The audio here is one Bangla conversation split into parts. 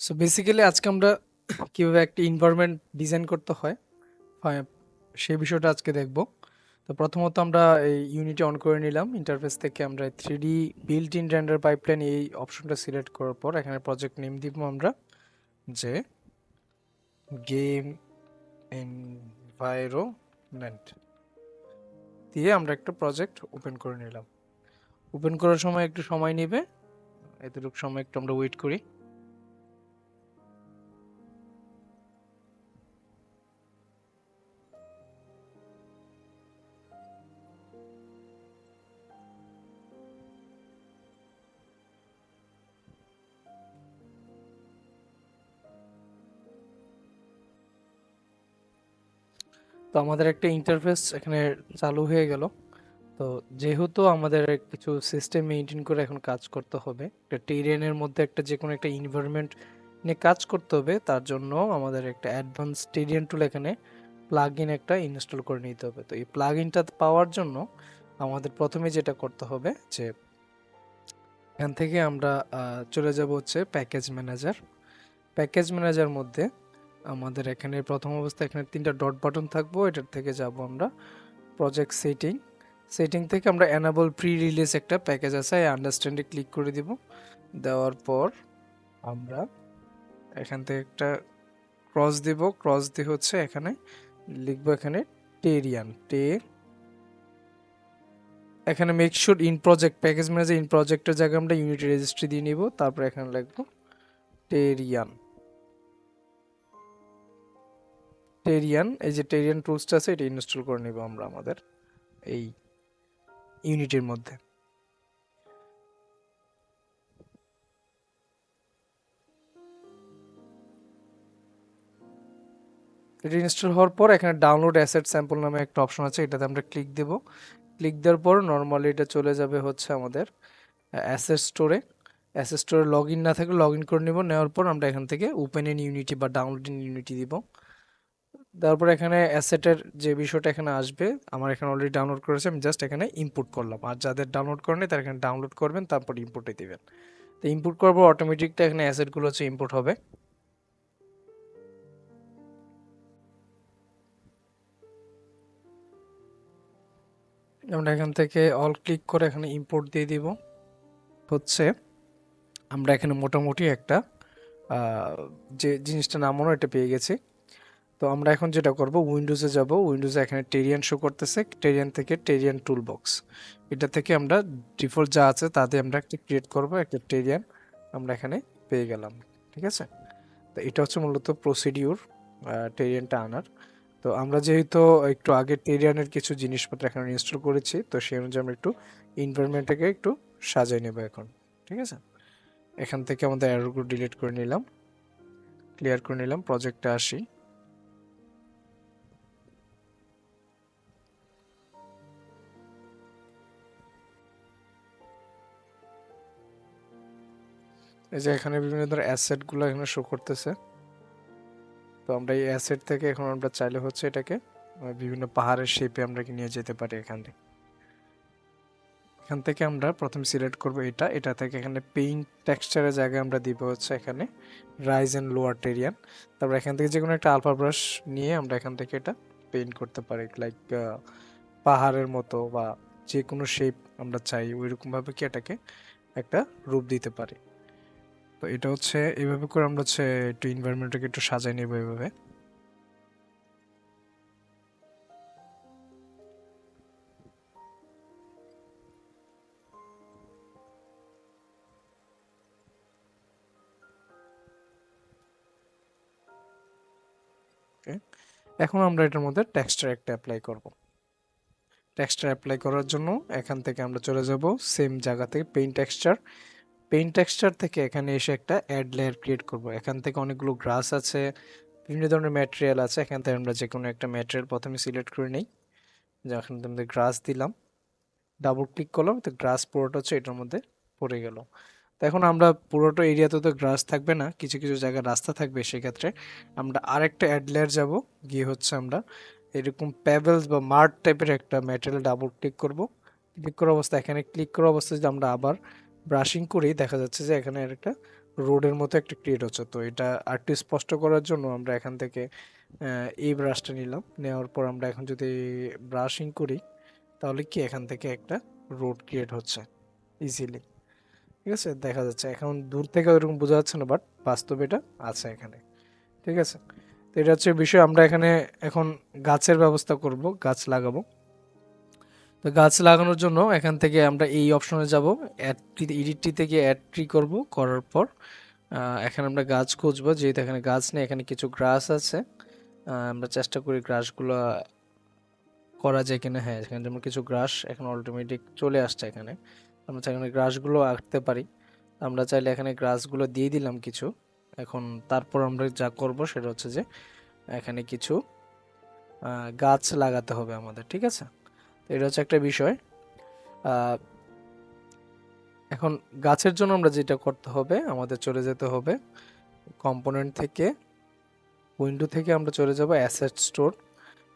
সো বেসিক্যালি আজকে আমরা কিভাবে একটা এনভায়রনমেন্ট ডিজাইন করতে হয় হয়, সেই বিষয়টা আজকে দেখব। তো প্রথমত আমরা এই ইউনিটি অন করে নিলাম। ইন্টারফেস থেকে আমরা 3D built in render pipeline এই অপশনটা সিলেক্ট করার পর এখানে প্রজেক্ট নেম দিব আমরা যে গেম এনভায়রনমেন্ট দিয়ে আমরা একটা প্রজেক্ট ওপেন করে নিলাম। ওপেন করার সময় একটু সময় নেবে, এতটুকু সময় একটু আমরা ওয়েট করি। তো আমাদের একটা ইন্টারফেস এখানে চালু হয়ে গেল। তো যেহেতু আমাদের কিছু সিস্টেম মেনটেন করে এখন কাজ করতে হবে, একটা টেরিয়ানের মধ্যে একটা যে কোনো একটা এনভায়রনমেন্ট নিয়ে কাজ করতে হবে, তার জন্য আমাদের একটা অ্যাডভান্স টেরিয়ান টুল এখানে প্লাগ ইন একটা ইনস্টল করে নিতে হবে। তো এই প্লাগ ইনটা পাওয়ার জন্য আমাদের প্রথমে যেটা করতে হবে যে এখান থেকে আমরা চলে যাব হচ্ছে প্যাকেজ ম্যানেজার। প্যাকেজ ম্যানেজার মধ্যে আমাদের এখানে প্রথম অবস্থায় এখানে তিনটা ডট বাটন থাকবো, এটার থেকে যাব আমরা প্রজেক্ট সেটিং। সেটিং থেকে আমরা এনাবল প্রি রিলিজ একটা প্যাকেজ আছে, এই আন্ডারস্ট্যান্ডে ক্লিক করে দিব। দেওয়ার পর আমরা এখান থেকে একটা ক্রস দিব। ক্রস দিয়ে হচ্ছে এখানে লিখবো এখানে টেরিয়ান এখানে make sure in project package manager in প্রজেক্টের জায়গায় আমরা ইউনিটি রেজিস্ট্রি দিয়ে নিব। তারপর এখানে লিখবো টেরিয়ান। এই যে টেরিয়ান টুলসটা আছে এটা ইনস্টল করে নিব আমরা আমাদের এই ইউনিটির মধ্যে। এটা ইনস্টল হওয়ার পর এখানে ডাউনলোড অ্যাসেট স্যাম্পল নামে একটা অপশন আছে, এটাতে আমরা ক্লিক দেব। ক্লিক দেওয়ার পর নর্মালি এটা চলে যাবে হচ্ছে আমাদের অ্যাসেট স্টোরে। অ্যাসেট স্টোরে লগ ইন না থাকলে লগ ইন করে নেব। নেওয়ার পর আমরা এখান থেকে ওপেন ইন ইউনিটি বা ডাউনলোড ইন ইউনিটি দিব। তারপর এখানে অ্যাসেটের যে বিষয়টা এখানে আসবে, আমার এখানে অলরেডি ডাউনলোড করেছে, আমি জাস্ট এখানে ইনপুট করলাম। আর যাদের ডাউনলোড করেনি তারা এখানে ডাউনলোড করবেন, তারপর ইনপুটে দিবেন। তো ইনপুট করবো অটোমেটিকটা এখানে অ্যাসেটগুলো হচ্ছে ইনপুট হবে। আমরা এখান থেকে অল ক্লিক করে এখানে ইম্পোর্ট দিয়ে দিব। হচ্ছে আমরা এখানে মোটামুটি একটা যে জিনিসটা নামানো এটা পেয়ে গেছি। তো আমরা এখন যেটা করব উইন্ডোজে যাব। উইন্ডোজে এখানে টেরিয়ান শো করতেছে, টেরিয়ান থেকে টেরিয়ান টুল বক্স, এটা থেকে আমরা ডিফল্ট যা আছে তাতে আমরা একটা ক্রিয়েট করব একটা টেরিয়ান আমরা এখানে পেয়ে গেলাম। ঠিক আছে, তো এটা হচ্ছে মূলত প্রসিডিউর টেরিয়ানটা আনার। তো আমরা যেহেতু একটু আগে টেরিয়ানের কিছু জিনিসপত্র এখানে ইনস্টল করেছি, তো সেই অনুযায়ী আমরা একটু এনভায়রনমেন্টটাকে একটু সাজিয়ে নেব এখন। ঠিক আছে, এখান থেকে আমাদের এররগুলো ডিলিট করে নিলাম, ক্লিয়ার করে নিলাম। প্রজেক্টে আসি। এই যে এখানে বিভিন্ন ধরনের অ্যাসেটগুলো এখানে শো করতেছে। তো আমরা এই অ্যাসেট থেকে এখন আমরা চাইলে হচ্ছে এটাকে বিভিন্ন পাহাড়ের শেপে আমরা কি নিয়ে যেতে পারি। এখান থেকে আমরা প্রথমে সিলেক্ট করব এটা থেকে এখানে পেইন্ট টেক্সচারের জায়গায় আমরা দিব হচ্ছে এখানে রাইজ এন্ড লোয়ার টেরিয়ান। তারপর এখান থেকে যে কোনো একটা আলফা ব্রাশ নিয়ে আমরা এখান থেকে এটা পেইন্ট করতে পারি, লাইক পাহাড়ের মতো বা যে কোনো শেপ আমরা চাই ওইরকম ভাবে কি এটাকে একটা রূপ দিতে পারি। তো এটা হচ্ছে এইভাবে করে আমরা হচ্ছে একটু এনভায়রনমেন্টটাকে একটু সাজাই নেব এইভাবে। ওকে, এখন আমরা এটার মধ্যে টেক্সচার একটা অ্যাপ্লাই করব। টেক্সচার অ্যাপ্লাই করার জন্য এখান থেকে আমরা চলে যাব সেম জায়গা থেকে পেইন্ট টেক্সচার থেকে এখানে এসে একটা অ্যাড লেয়ার ক্রিয়েট করব। এখান থেকে অনেকগুলো গ্রাস আছে, বিভিন্ন ধরনের ম্যাটেরিয়াল আছে, এখান থেকে আমরা যে কোনো একটা ম্যাটেরিয়াল প্রথমে সিলেক্ট করে নিই। যখন আমাদের গ্রাস দিলাম, ডাবল ক্লিক করলাম, তো গ্রাস পুরোটা হচ্ছে এটার মধ্যে পড়ে গেল। তো এখন আমরা পুরোটা এরিয়াতে তো গ্রাস থাকবে না, কিছু কিছু জায়গায় রাস্তা থাকবে, সেক্ষেত্রে আমরা আরেকটা অ্যাড লেয়ার যাব, গিয়ে হচ্ছে আমরা এরকম প্যাবেলস বা মার্ট টাইপের একটা ম্যাটেরিয়াল ডাবল ক্লিক করব। ক্লিক করা অবস্থা এখানে ক্লিক করা অবস্থায় যদি আমরা আবার ব্রাশিং করি, দেখা যাচ্ছে যে এখানে একটা রোডের মতো একটা ক্রিয়েট হচ্ছে। তো এটা আরেকটু স্পষ্ট করার জন্য আমরা এখান থেকে এই ব্রাশটা নিলাম, নেওয়ার পর আমরা এখন যদি ব্রাশিং করি তাহলে কি এখান থেকে একটা রোড ক্রিয়েট হচ্ছে ইজিলি। ঠিক আছে, দেখা যাচ্ছে এখন দূর থেকে ওইরকম বোঝা যাচ্ছে না, বাট বাস্তবে এটা আছে এখানে। ঠিক আছে, তো এটা হচ্ছে বিষয়। আমরা এখানে এখন গাছের ব্যবস্থা করব, গাছ লাগাবো। তো গাছ লাগানোর জন্য এখান থেকে আমরা এই অপশনে যাব, অ্যাড ট্রি, এডিট ট্রি থেকে অ্যাড ট্রি করব, করার পর এখানে আমরা গাছ খুঁজবো, যেহেতু এখানে গাছ নেই, এখানে কিছু গ্রাস আছে। আমরা চেষ্টা করি গ্রাসগুলো করা যায় কিনা। হ্যাঁ, এখানে যেমন কিছু গ্রাস এখন অটোমেটিক চলে আসছে এখানে, আমরা চাই এখানে গ্রাসগুলো আঁকতে পারি। আমরা চাইলে এখানে গ্রাসগুলো দিয়ে দিলাম কিছু। এখন তারপর আমরা যা করব সেটা হচ্ছে যে এখানে কিছু গাছ লাগাতে হবে আমাদের। ঠিক আছে, তো এটা হচ্ছে একটা বিষয়। আহ, এখন গাছের জন্য আমরা যেটা করতে হবে, আমাদের চলে যেতে হবে কম্পোনেন্ট থেকে, উইন্ডো থেকে আমরা চলে যাব অ্যাসেট স্টোর,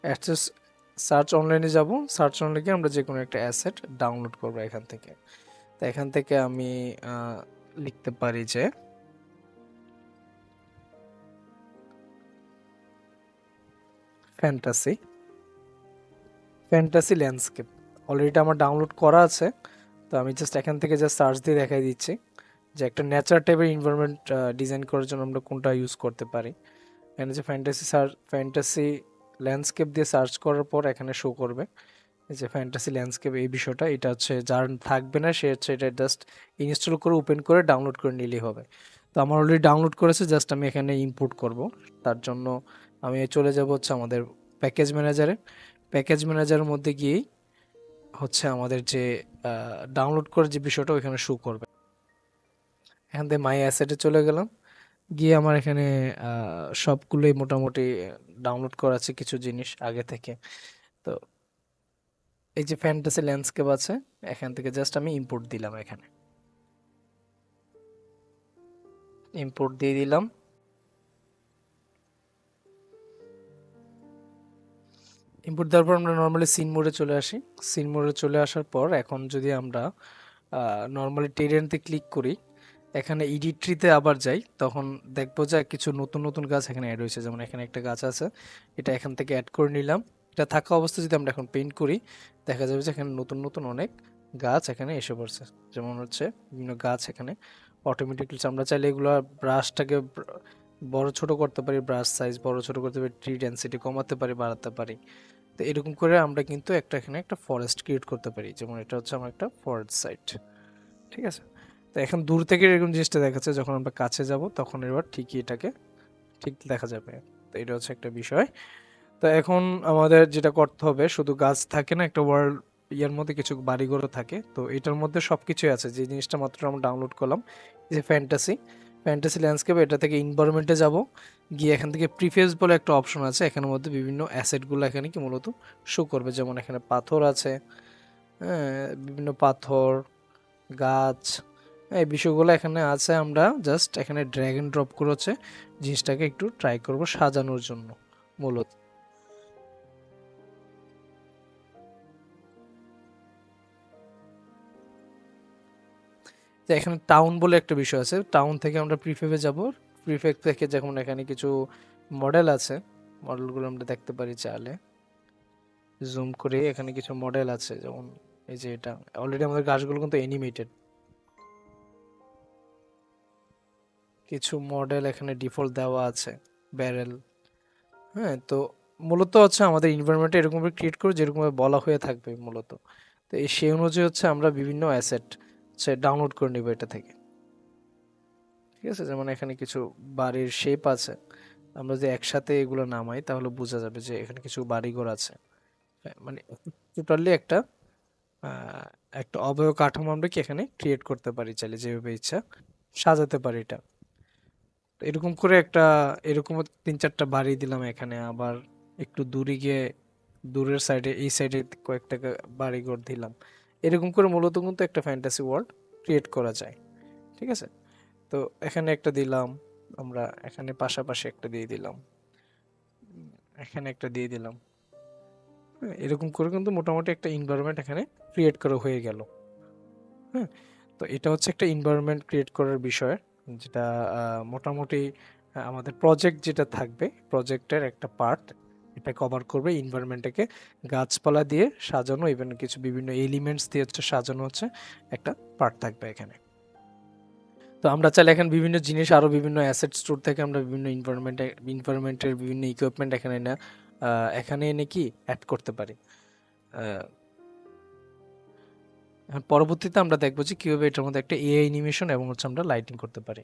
অ্যাসেট সার্চ অনলাইনে যাব, সার্চ অনলাইনে আমরা যে কোনো একটা অ্যাসেট ডাউনলোড করব এখান থেকে। তো এখান থেকে আমি লিখতে পারি যে ফ্যান্টাসি, ফ্যান্টাসি ল্যান্ডস্কেপ। অলরেডি আমার ডাউনলোড করা আছে। তো আমি জাস্ট এখান থেকে জাস্ট সার্চ দিয়ে দেখাই দিচ্ছি যে একটা নেচার টাইপের এনভায়রনমেন্ট ডিজাইন করার জন্য আমরা কোনটা ইউজ করতে পারি। এখানে যে ফ্যান্টাসি ল্যান্ডস্কেপ দিয়ে সার্চ করার পর এখানে শো করবে এই যে ফ্যান্টাসি ল্যান্ডস্কেপ, এই বিষয়টা। এটা হচ্ছে যার থাকবে না সে হচ্ছে এটা জাস্ট ইনস্টল করে ওপেন করে ডাউনলোড করে নিলেই হবে। তো আমার অলরেডি ডাউনলোড করেছে, জাস্ট আমি এখানে ইম্পোর্ট করব। তার জন্য আমি চলে যাব হচ্ছে আমাদের প্যাকেজ ম্যানেজারে। প্যাকেজ ম্যানেজারের মধ্যে গিয়েই হচ্ছে আমাদের যে ডাউনলোড করার যে বিষয়টা ওইখানে শো করবে। এখান থেকে মাই অ্যাসেটে চলে গেলাম, গিয়ে আমার এখানে সবগুলোই মোটামুটি ডাউনলোড করা আছে কিছু জিনিস আগে থেকে। তো এই যে ফ্যান্টাসি ল্যান্ডস্কেপ আছে, এখান থেকে জাস্ট আমি ইম্পোর্ট দিলাম, এখানে ইম্পোর্ট দিয়ে দিলাম। ইম্পোর্ট দেওয়ার পর আমরা নর্মালি সিন মোডে চলে আসি। সিন মোডে চলে আসার পর এখন যদি আমরা নর্মালি টেরেন্টে ক্লিক করি, এখানে এডিট ট্রিতে আবার যাই, তখন দেখবো যে কিছু নতুন নতুন গাছ এখানে অ্যাড হয়েছে। যেমন এখানে একটা গাছ আছে, এটা এখান থেকে অ্যাড করে নিলাম। এটা থাকা অবস্থায় যদি আমরা এখন পেইন্ট করি, দেখা যাবে যে এখানে নতুন নতুন অনেক গাছ এখানে এসে পড়ছে। যেমন হচ্ছে বিভিন্ন গাছ এখানে অটোমেটিকলি, আমরা চাইলে এগুলো ব্রাশটাকে বড় ছোট করতে পারি, ব্রাশ সাইজ বড় ছোট করতে পারি, ট্রি ডেন্সিটি কমাতে পারি, বাড়াতে পারি। তো এরকম করে আমরা কিন্তু এখানে একটা ফরেস্ট ক্রিয়েট করতে পারি। যেমন এটা হচ্ছে আমার একটা ফরেস্ট সাইট। ঠিক আছে, তো এখন দূর থেকে এরকম জিনিসটা দেখাচ্ছে, যখন আমরা কাছে যাব তখন এবার ঠিকই এটাকে ঠিক দেখা যাবে। তো এটা হচ্ছে একটা বিষয়। তো এখন আমাদের যেটা করতে হবে, শুধু গাছ থাকে না, একটা ওয়ার্ল্ড ইয়ার মধ্যে কিছু বাড়িঘরও থাকে। তো এটার মধ্যে সবকিছুই আছে, যে জিনিসটা মাত্র আমরা ডাউনলোড করলাম, এই যে ফ্যান্টাসি, ফ্যান্টাসি ল্যান্ডস্কেপ, এটা থেকে এনভায়রনমেন্টে যাব, গিয়ে এখান থেকে প্রিফেস বলে একটা অপশন আছে, এখানের মধ্যে বিভিন্ন অ্যাসেটগুলো এখানে কি মূলত শো করবে। যেমন এখানে পাথর আছে, হ্যাঁ, বিভিন্ন পাথর, গাছ, এই বিষয়গুলো এখানে আছে। আমরা জাস্ট এখানে ড্র্যাগ এন্ড ড্রপ করে হচ্ছে জিনিসটাকে একটু ট্রাই করব সাজানোর জন্য মূলত। তো এখানে টাউন বলে একটা বিষয় আছে, টাউন থেকে আমরা প্রিফেবে যাব। প্রিফেব থেকে যখন এখানে কিছু মডেল আছে, মডেলগুলো আমরা দেখতে পারি চাইলে জুম করে। এখানে কিছু মডেল আছে, যেমন এই যে এটা, অলরেডি আমাদের গাছগুলো কিন্তু অ্যানিমেটেড। কিছু মডেল এখানে ডিফল্ট দেওয়া আছে, ব্যারেল। হ্যাঁ, তো মূলত হচ্ছে আমাদের এনভায়রনমেন্টে এরকম ক্রিয়েট করে যেরকম বলা হয়ে থাকবে মূলত। তো এই সেই অনুযায়ী হচ্ছে আমরা বিভিন্ন অ্যাসেট হচ্ছে ডাউনলোড করে নিব এটা থেকে। ঠিক আছে, যেমন এখানে কিছু বাড়ির শেপ আছে, আমরা যদি একসাথে এগুলো নামাই তাহলে বোঝা যাবে যে এখানে কিছু বাড়িঘর আছে। হ্যাঁ, মানে টোটালি একটা একটা অবয়ব কাঠামো আমরা কি এখানে ক্রিয়েট করতে পারি, চাইলে যেভাবে ইচ্ছা সাজাতে পারি এটা। তো এরকম করে একটা, এরকম তিন চারটা বাড়ি দিলাম এখানে, আবার একটু দূরে গিয়ে দূরের সাইডে এই সাইডে কয়েকটা বাড়িঘর দিলাম। এরকম করে মূলত কিন্তু একটা ফ্যান্টাসি ওয়ার্ল্ড ক্রিয়েট করা যায়। ঠিক আছে, তো এখানে একটা দিলাম, আমরা এখানে পাশাপাশি একটা দিয়ে দিলাম, এখানে একটা দিয়ে দিলাম। হ্যাঁ, এরকম করে কিন্তু মোটামুটি একটা এনভায়রনমেন্ট এখানে ক্রিয়েট করা হয়ে গেল। হ্যাঁ, তো এটা হচ্ছে একটা এনভায়রনমেন্ট ক্রিয়েট করার বিষয়। যেটা মোটামুটি আমাদের প্রজেক্ট যেটা থাকবে, প্রজেক্টের একটা পার্ট এটা কভার করবে। এনভায়রনমেন্টটাকে গাছপালা দিয়ে সাজানো, ইভেন কিছু বিভিন্ন এলিমেন্টস দিয়ে হচ্ছে সাজানো হচ্ছে একটা পার্ট থাকবে এখানে। তো আমরা চাইলে এখানে বিভিন্ন জিনিস, আরো বিভিন্ন অ্যাসেট স্টোর থেকে আমরা বিভিন্ন ইনভায়রনমেন্টের বিভিন্ন ইকুইপমেন্ট এখানে এনে কি অ্যাড করতে পারি। আহ, পরবর্তীতে আমরা দেখবো যে কিভাবে এটার মধ্যে একটা এআই অ্যানিমেশন এবং হচ্ছে আমরা লাইটিং করতে পারি।